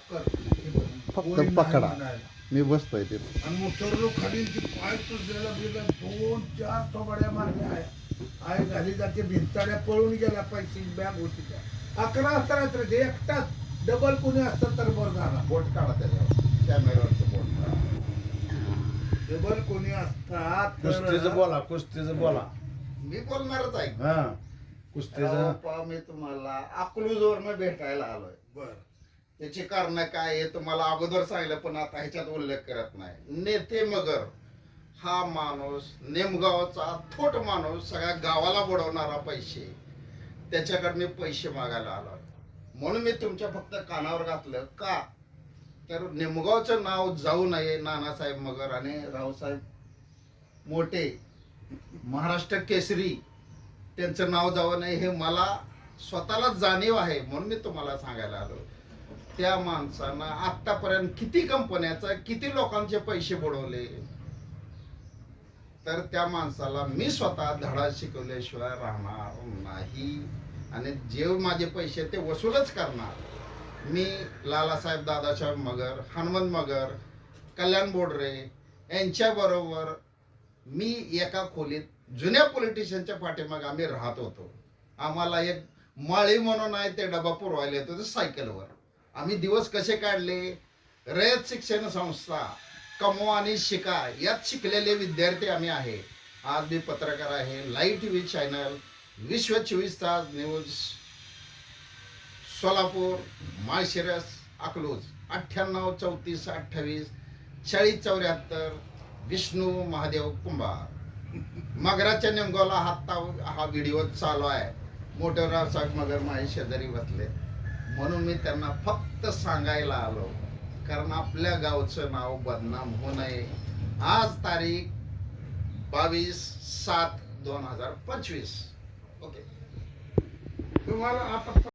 फक्त पकडा. मी बसतोय ते आणि मोठ्यावर खाली पाय सुजलेला बिला 2-4 थोबाड्या मारल्या आहे घाली जाते भिंताड्या पळून गेला पैसे बॅग होती त्या 11 वाजता रात्री एकटाच डबल कोणी असतं तर बरं झाला बोट काढा त्याच्यावर कॅमेरावरचं बोट काढा. डबल कोणी असतात कुस्तीचं बोला कुस्तीचं बोला. मी बोलणारच आहे. हा कुस्तीचं पहा मी तुम्हाला अकलूजवरनं भेटायला आलोय. बर त्याची कारण काय हे तुम्हाला अगोदर सांगितलं पण आता ह्याच्यात उल्लेख करत नाही. नेते मगर हा माणूस नेमगावचा थोट माणूस सगळ्या गावाला बुडवणारा पैसे त्याच्याकडे मी पैसे मागायला आलो म्हणून मी तुमच्या फक्त कानावर घातलं का तर नेमगावचं नाव जाऊ नये. नानासाहेब मगर आणि रावसाहेब मोठे महाराष्ट्र केसरी त्यांचं नाव जाऊ नये हे मला स्वतःला जाणीव आहे म्हणून मी तुम्हाला सांगायला आलो. त्या माणसानं आतापर्यंत किती कंपन्याचा किती लोकांचे पैसे बुडवले तर त्या माणसाला मी स्वतः धडा शिकवल्याशिवाय राहणार नाही आणि जे माझे पैसे ते वसूलच करणार. मी लालासाहेब दादासाहेब मगर हनुमंत मगर कल्याण बोडरे यांच्याबरोबर मी एका खोलीत जुन्या पॉलिटिशियनच्या पाठीमागे आम्ही राहत होतो. आम्हाला एक माळी म्हणून आहे ते डबा पुरवायला येतो सायकलवर. आम्ही दिवस कसे काढले. रयत शिक्षण संस्था कमवा आणि शिका यात शिकलेले विद्यार्थी आम्ही आहे. आज मी पत्रकार आहे. लाईव्ह टीव्ही चॅनल विश्व 24 तास न्यूज सोलापूर माळशिरस अकलूज 98 34 28 40 74 विष्णू महादेव कुंभार. मगराच्या नेमगावला हा व्हिडिओ चालू आहे. मोठे रावसाहेब मगर माझ्या शेजारी बसले म्हणून मी त्यांना फक्त सांगायला आलो कारण आपल्या गावचं नाव बदनाम होऊ नये. आज तारीख 22/7/2025. ओके तुम्हाला आता